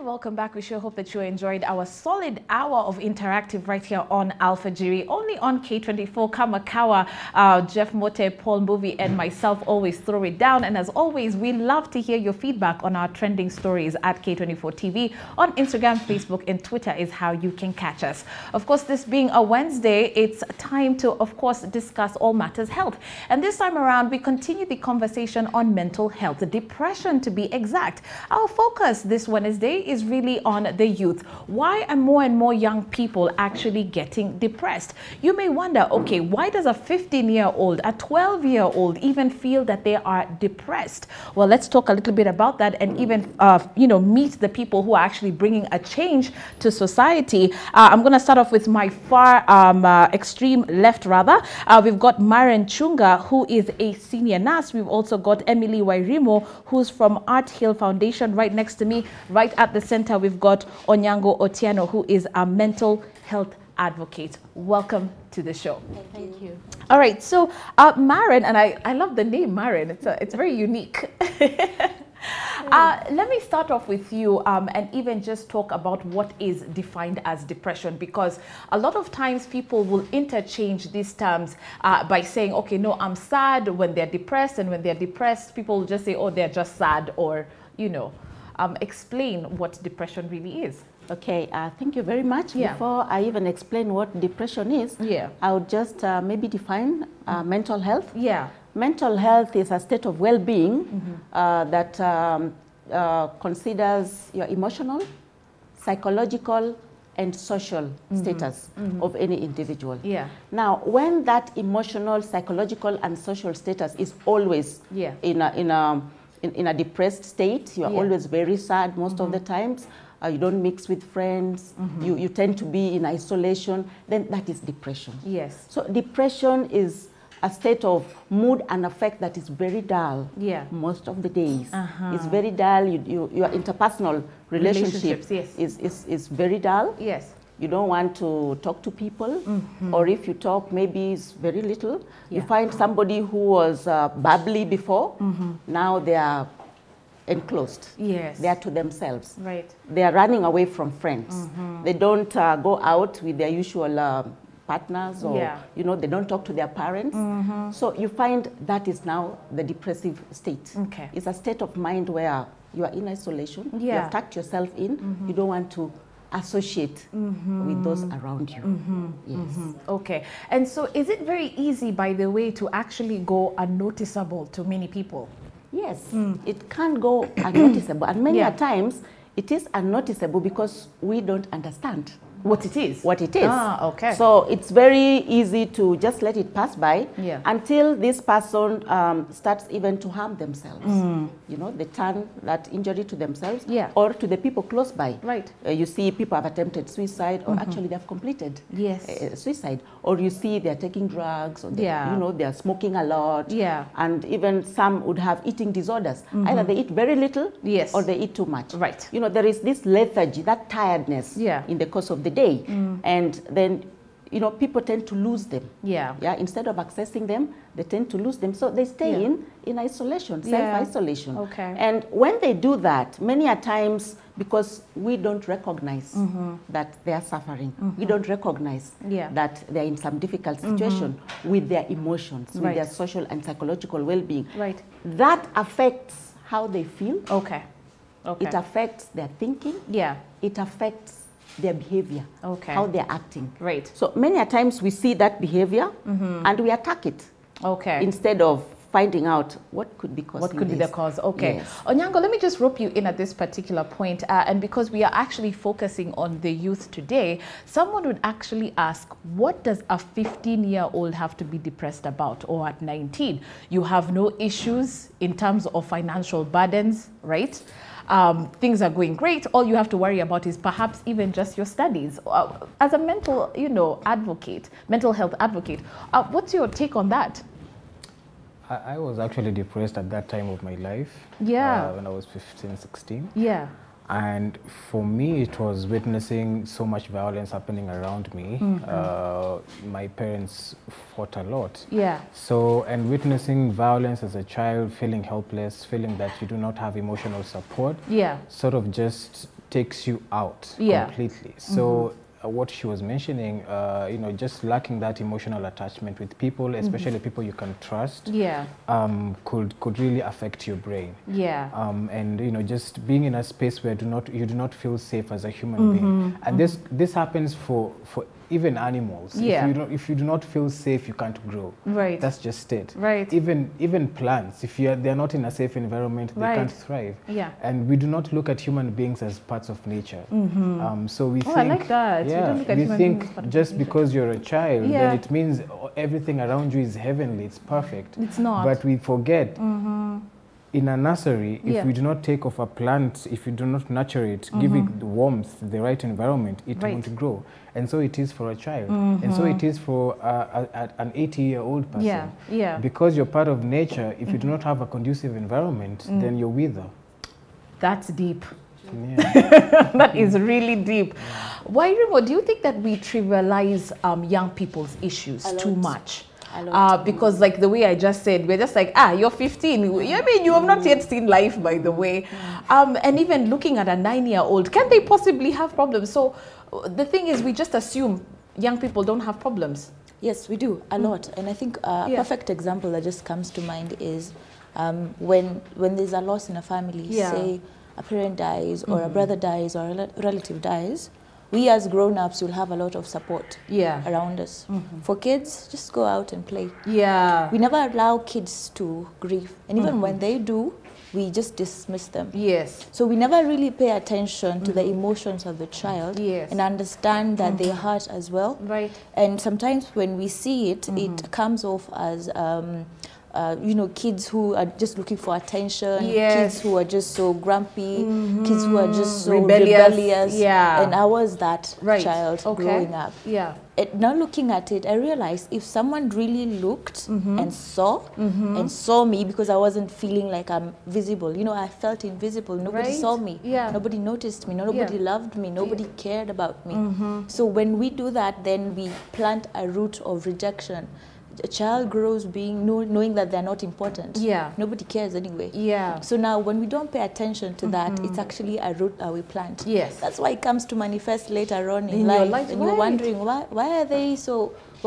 Welcome back. We sure hope that you enjoyed our solid hour of interactive right here on Alpha Jiri, only on K24. Kamakawa, Jeff Mote, Paul Movie, and myself always throw it down. And as always, we love to hear your feedback on our trending stories at K24 TV. On Instagram, Facebook, and Twitter is how you can catch us. Of course, this being a Wednesday, it's time to, of course, discuss all matters health. And this time around, we continue the conversation on mental health, depression to be exact. Our focus this Wednesday is really on the youth. Why are more and more young people actually getting depressed? You may wonder, okay, why does a 15-year-old, a 12-year-old even feel that they are depressed? Well, let's talk a little bit about that and even, meet the people who are actually bringing a change to society. I'm going to start off with my far extreme left, rather. We've got Maren Chunga, who is a senior nurse. We've also got Emily Wairimo, who's from Art Hill Foundation. Right next to me, right at the center, we've got Onyango Otieno, who is a mental health advocate. Welcome to the show. Thank you. All right, so Maren, and I love the name Maren. It's very unique. Let me start off with you and even just talk about what is defined as depression, because a lot of times people will interchange these terms by saying, okay, no, I'm sad when they're depressed, and when they're depressed, people will just say, oh, they're just sad, or, explain what depression really is. Okay, thank you very much. Yeah. Before I even explain what depression is, I would just maybe define mental health. Yeah. Mental health is a state of well-being that considers your emotional, psychological, and social status of any individual. Yeah. Now, when that emotional, psychological, and social status is always in a depressed state, you are always very sad most of the times. You don't mix with friends. You tend to be in isolation. Then that is depression. Yes. So depression is a state of mood and affect that is very dull. Yeah. Most of the days. It's very dull. Your interpersonal relationship is very dull. Yes. You don't want to talk to people, or if you talk, maybe it's very little. You find somebody who was bubbly before, now they are enclosed. Yes. They are to themselves. Right. They are running away from friends. They don't go out with their usual partners, or they don't talk to their parents. So you find that is now the depressive state. Okay. It's a state of mind where you are in isolation. You have tucked yourself in. You don't want to associate with those around you. Yes. Okay. And so is it very easy, by the way, to actually go unnoticeable to many people? Yes, it can go unnoticeable, and many a times it is unnoticeable because we don't understand what it is. Okay. So it's very easy to just let it pass by until this person starts even to harm themselves. They turn that injury to themselves or to the people close by. Right. You see people have attempted suicide, or actually they have completed suicide. Or you see they're taking drugs, or they are smoking a lot. Yeah. And even some would have eating disorders. Either they eat very little or they eat too much. Right. There is this lethargy, that tiredness in the course of the day. And then people tend to lose them. Instead of accessing them, they tend to lose them. So they stay in isolation, self-isolation. Okay. And when they do that, many a times, because we don't recognize that they are suffering, we don't recognize that they're in some difficult situation with their emotions, with their social and psychological well-being. Right. That affects how they feel. Okay. It affects their thinking. It affects their behavior, how they're acting. Right. So many a times we see that behavior and we attack it. Okay. Instead of finding out what could be causing What could be the cause? Okay. Yes. Onyango, let me just rope you in at this particular point. And because we are actually focusing on the youth today, someone would actually ask, what does a 15-year-old have to be depressed about? Or at 19, you have no issues in terms of financial burdens, right? Things are going great. All you have to worry about is perhaps even just your studies. As a mental, advocate, mental health advocate, what's your take on that? I was actually depressed at that time of my life. Yeah. When I was 15, 16. Yeah. And for me, it was witnessing so much violence happening around me. My parents fought a lot. Yeah. So, and witnessing violence as a child, feeling helpless, feeling that you do not have emotional support. Yeah. Sort of just takes you out completely. So what she was mentioning, you know, just lacking that emotional attachment with people, especially people you can trust, could really affect your brain. And you know, just being in a space where you do not feel safe as a human being, and this happens for even animals. If you do not feel safe, you can't grow. That's just it. Even plants, if they're not in a safe environment, they can't thrive. And we do not look at human beings as parts of nature. So we think, I like that. We think just because you're a child, then it means everything around you is heavenly, it's perfect. It's not. But we forget, in a nursery, if we do not take off a plant, if you do not nurture it, give it the warmth, the right environment, it won't grow. And so it is for a child. And so it is for an 80-year-old person. Because you're part of nature, if you do not have a conducive environment, then you'll wither. That's deep. That is really deep. Why, Remo, do you think that we trivialize young people's issues too much? Because like the way I just said, we're just like, you're 15. I mean, you have not yet seen life, by the way. And even looking at a 9-year-old, can they possibly have problems? So the thing is, we just assume young people don't have problems. Yes, we do, a lot. And I think a perfect example that just comes to mind is when there's a loss in a family, say a parent dies or a brother dies or a relative dies, we as grown-ups will have a lot of support around us. For kids, just go out and play. We never allow kids to grieve. And even when they do, we just dismiss them. So we never really pay attention to the emotions of the child and understand that they hurt as well. And sometimes when we see it, it comes off as you know, kids who are just looking for attention, kids who are just so grumpy, kids who are just so rebellious. And I was that child growing up. Now looking at it, I realized if someone really looked and saw me, because I wasn't feeling like I'm visible. You know, I felt invisible. Nobody saw me. Nobody noticed me. Nobody loved me. Nobody cared about me. So when we do that, then we plant a root of rejection. A child grows knowing that they're not important. Nobody cares anyway. So now when we don't pay attention to that, it's actually a root that we plant. That's why it comes to manifest later on in life. And you're wondering, why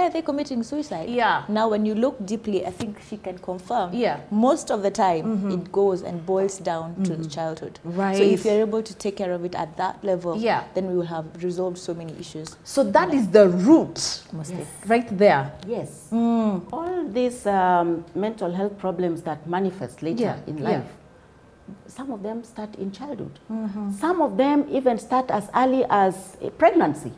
are they committing suicide? Now when you look deeply, I think she can confirm, most of the time it goes and boils down to the childhood. So if you're able to take care of it at that level, then we will have resolved so many issues. So that is the root, right there. All these mental health problems that manifest later in life, some of them start in childhood. Some of them even start as early as pregnancy.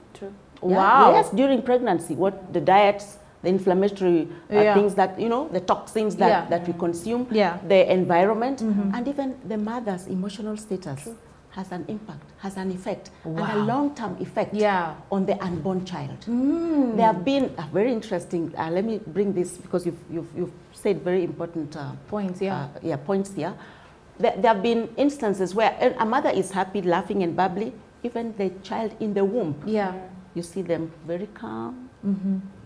Yes, during pregnancy, what the diets, the inflammatory things that, you know, the toxins that we consume, the environment, and even the mother's emotional status has an impact, has an effect, and a long-term effect on the unborn child. There have been very interesting, let me bring this because you've said very important points here. There have been instances where a mother is happy, laughing and bubbly, even the child in the womb. You see them very calm.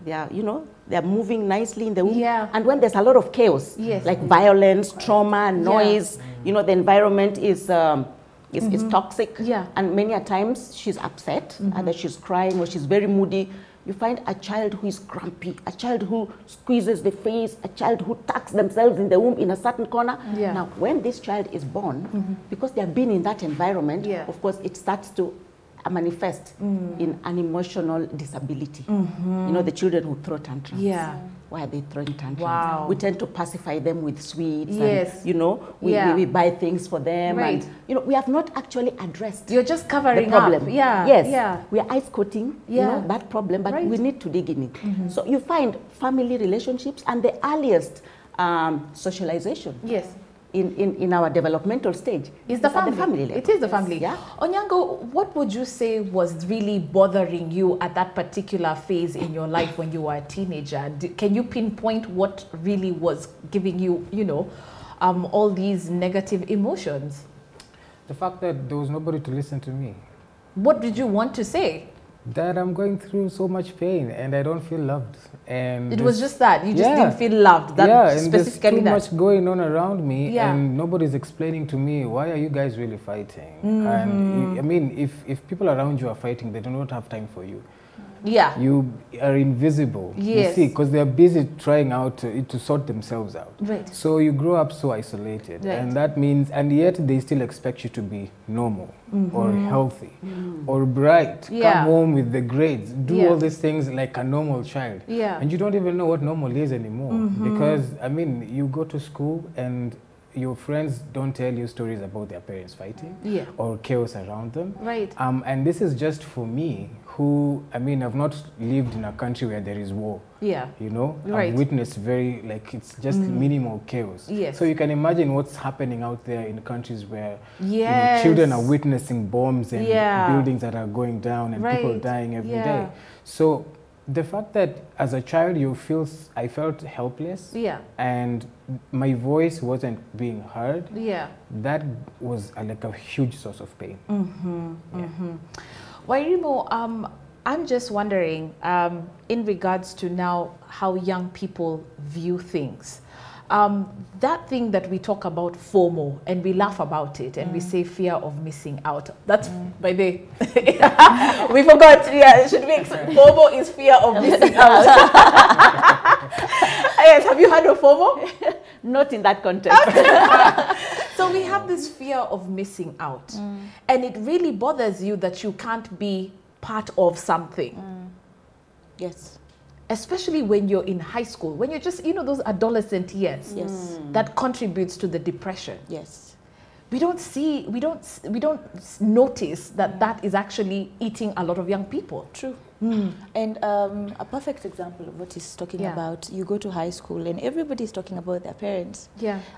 They are, you know, they are moving nicely in the womb. And when there's a lot of chaos, like violence, trauma, noise, you know, the environment is toxic. And many a times she's upset, either she's crying or she's very moody. You find a child who is grumpy, a child who squeezes the face, a child who tucks themselves in the womb in a certain corner. Now, when this child is born, because they have been in that environment, of course, it starts to manifest in an emotional disability. You know, the children who throw tantrums. Why are they throwing tantrums? We tend to pacify them with sweets. And, you know, we buy things for them. And, you know, we have not actually addressed You're just covering the problem. up. We are ice coating you know, that problem, but we need to dig in it. So you find family relationships and the earliest socialization. In our developmental stage is the family. Level. It is the family. Onyango, what would you say was really bothering you at that particular phase in your life when you were a teenager? Can you pinpoint what really was giving you, you know, all these negative emotions? The fact that there was nobody to listen to me. What did you want to say? that I'm going through so much pain and I don't feel loved. And it was just that you just didn't feel loved. That and there's too much going on around me, and nobody's explaining to me, why are you guys really fighting? And I mean, if people around you are fighting, they do not have time for you. You are invisible. You see, because they are busy trying out to sort themselves out. So you grow up so isolated, and that means, and yet they still expect you to be normal or healthy or bright. Come home with the grades. Do all these things like a normal child. And you don't even know what normal is anymore, because I mean, you go to school and your friends don't tell you stories about their parents fighting or chaos around them. And this is just for me, who, I mean, I've not lived in a country where there is war. You know, I've witnessed very, like, it's just minimal chaos. So you can imagine what's happening out there in countries where you know, children are witnessing bombs and buildings that are going down and people dying every day. So the fact that as a child I felt helpless and my voice wasn't being heard, that was like a huge source of pain. Wairimo, I'm just wondering, in regards to now how young people view things, that thing that we talk about, FOMO, and we laugh about it and we say fear of missing out. That's by the we forgot. Should we FOMO is fear of missing out. Yes, have you heard of FOMO? Not in that context. So we have this fear of missing out, and it really bothers you that you can't be part of something. Yes. Especially when you're in high school, when you're just, you know, those adolescent years. That contributes to the depression. We don't notice that that is actually eating a lot of young people. True. And a perfect example of what he's talking about, you go to high school and everybody's talking about their parents.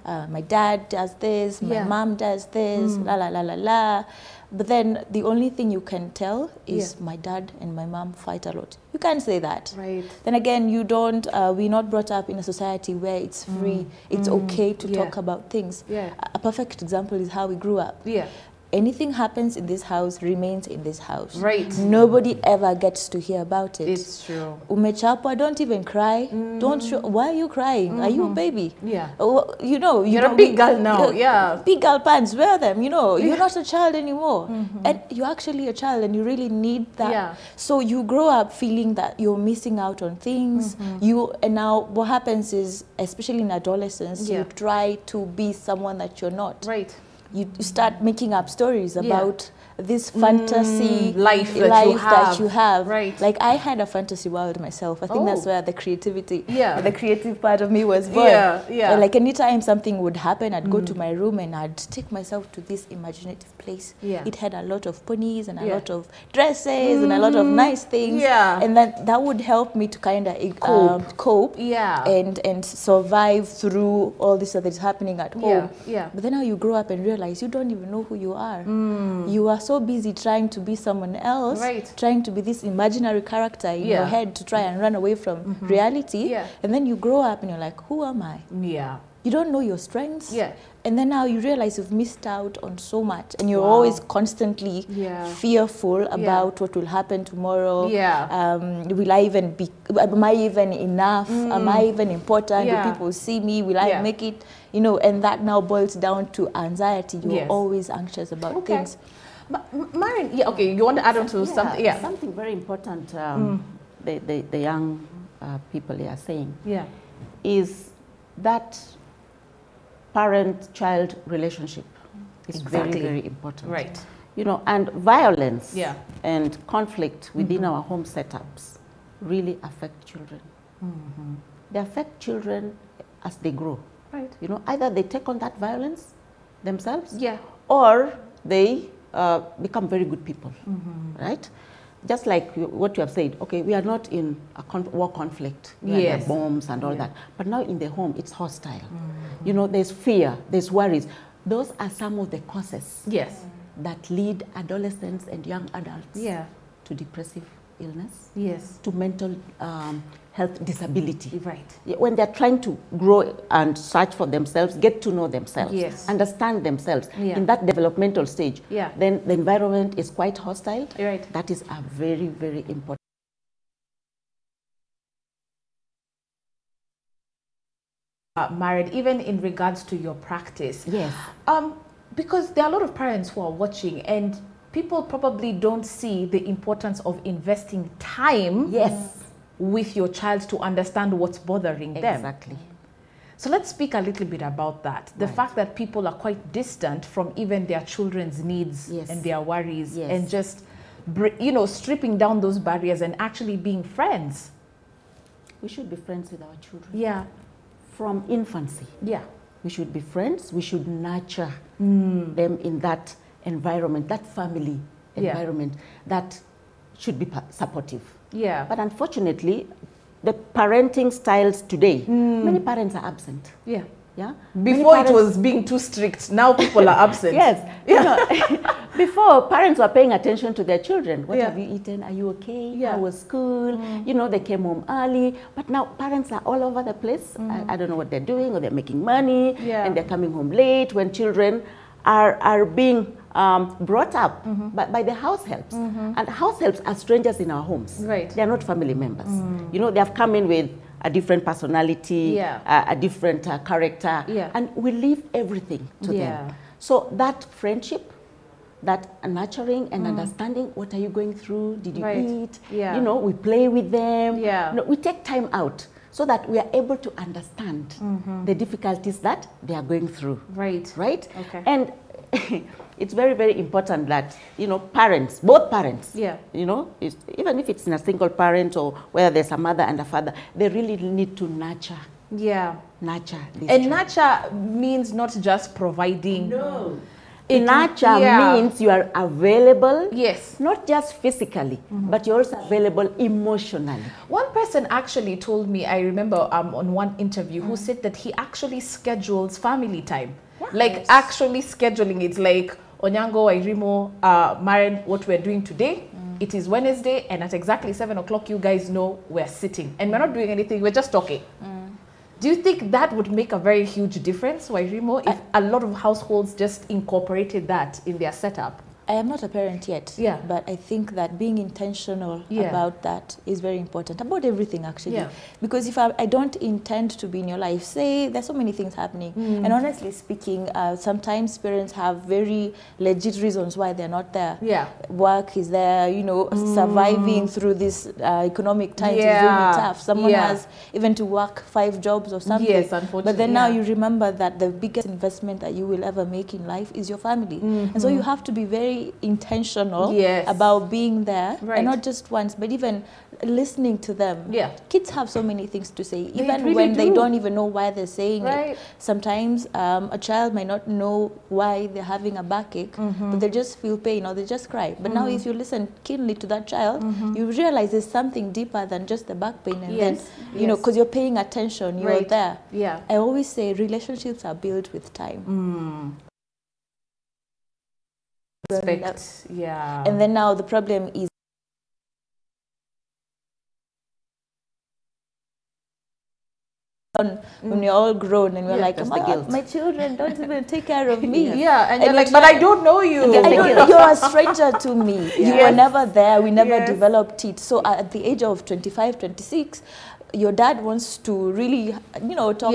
My dad does this, my mom does this, la la la la la. But then the only thing you can tell is my dad and my mom fight a lot. You can't say that. Then again, you don't, we're not brought up in a society where it's free, it's okay to talk about things. A perfect example is how we grew up. Anything happens in this house remains in this house. Nobody ever gets to hear about it. It's true. Umechapwa, don't even cry. Don't show. Why are you crying? Are you a baby? You know, you're a big girl now. Big girl pants, wear them. You know, you're not a child anymore. And you're actually a child, and you really need that. So you grow up feeling that you're missing out on things. And now what happens is, especially in adolescence, you try to be someone that you're not. You start making up stories about this fantasy life that you have. Like I had a fantasy world myself. I think that's where the creativity, the creative part of me was born. And like anytime something would happen, I'd go to my room and I'd take myself to this imaginative place. It had a lot of ponies and a lot of dresses and a lot of nice things. And that would help me to kind of cope and survive through all this that is happening at home. But then now you grow up and realize you don't even know who you are. You are so busy trying to be someone else, trying to be this imaginary character in your head to try and run away from reality. And then you grow up and you're like, who am I? You don't know your strengths. And then now you realize you've missed out on so much, and you're always constantly fearful about what will happen tomorrow. Will I even be, am I even enough? Am I even important? Do people see me? Will I make it? You know, and that now boils down to anxiety. You're always anxious about things. Marion, you want to add on to something? Something very important the young people are saying is that parent-child relationship is very, very important. You know, and violence and conflict within our home setups really affect children. They affect children as they grow. You know, either they take on that violence themselves or they become very good people, right? Just like what you have said, okay, we are not in a war conflict, there are bombs and all that, but now in the home, it's hostile. You know, there's fear, there's worries. Those are some of the causes that lead adolescents and young adults to depressive illness, yes, to mental health disability. Right. When they're trying to grow and search for themselves, get to know themselves, yes, understand themselves in that developmental stage, then the environment is quite hostile. Right. That is a very, very important. Married, even in regards to your practice. Yes. Because there are a lot of parents who are watching, and people probably don't see the importance of investing time with your child to understand what's bothering them. Exactly. So let's speak a little bit about that. The fact that people are quite distant from even their children's needs and their worries, and just, you know, stripping down those barriers and actually being friends. We should be friends with our children. Yeah. From infancy. Yeah. We should be friends. We should nurture them in that environment, that family environment that should be supportive. Yeah. But unfortunately, the parenting styles today, many parents are absent. Yeah. Yeah. Before it was being too strict, now people are absent. Yes. You know, before, parents were paying attention to their children. What have you eaten? Are you okay? How was school? You know, they came home early. But now parents are all over the place. I don't know what they're doing, or they're making money, and they're coming home late when children are being brought up by the house helps. And house helps are strangers in our homes. Right. They are not family members. You know, they have come in with a different personality, a different character, and we leave everything to them. So that friendship, that nurturing and understanding, what are you going through? Did you eat? You know, we play with them. You know, we take time out so that we are able to understand the difficulties that they are going through. Right. Okay. And it's very, very important that, you know, parents, both parents, you know, even if it's in a single parent or whether there's a mother and a father, they really need to nurture. Nurture. And nurture means not just providing. No. Nurture means you are available, not just physically, but you're also available emotionally. One person actually told me, I remember on one interview, who said that he actually schedules family time. Like actually scheduling it, like Onyango, Wairimo, Maren, what we're doing today. It is Wednesday, and at exactly 7 o'clock, you guys know we're sitting. And we're not doing anything, we're just talking. Do you think that would make a very huge difference, Wairimo, if a lot of households just incorporated that in their setup? I am not a parent yet, but I think that being intentional about that is very important, about everything actually. Because if I don't intend to be in your life, say there's so many things happening, and honestly speaking, sometimes parents have very legit reasons why they're not there. Work is there, you know, surviving through this economic times is really tough. Someone has even to work 5 jobs or something. Unfortunately. But then now you remember that the biggest investment that you will ever make in life is your family. And so you have to be very intentional about being there, and not just once, but even listening to them. Kids have so many things to say, even really when they don't even know why they're saying it. Sometimes a child might not know why they're having a backache, but they just feel pain or they just cry. But now if you listen keenly to that child, you realize there's something deeper than just the back pain, and then, you know, because you're paying attention, you're there. I always say relationships are built with time. Respect. And then now the problem is when you're all grown and we're like, my children don't even take care of me. And you're like, but I don't know you. You're a stranger to me. You were never there. We never developed it. So at the age of 25, 26, your dad wants to really, you know, talk,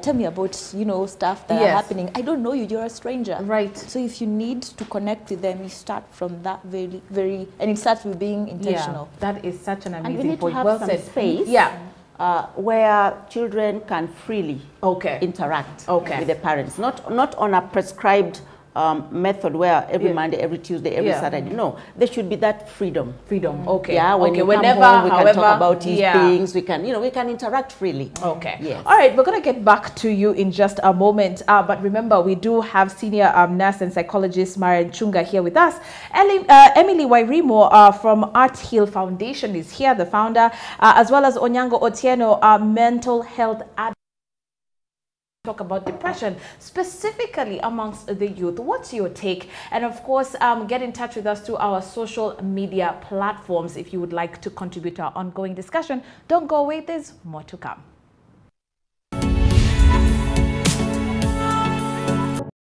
tell me about, you know, stuff that are happening. I don't know you, you're a stranger. So if you need to connect with them, you start from that very, and it starts with being intentional. That is such an amazing and we need point. To have some space where children can freely interact with the parents, not on a prescribed method where every Monday, every Tuesday, every Saturday. No, there should be that freedom. Yeah, when you come home, we can talk about these things. We can, you know, we can interact freely. All right, we're going to get back to you in just a moment. But remember, we do have senior nurse and psychologist Maren Chunga here with us. Emily Wairimo from Art Hill Foundation is here, the founder, as well as Onyango Otieno, mental health advocate. talk about depression, specifically amongst the youth. What's your take? And of course, get in touch with us through our social media platforms if you would like to contribute to our ongoing discussion. Don't go away, there's more to come.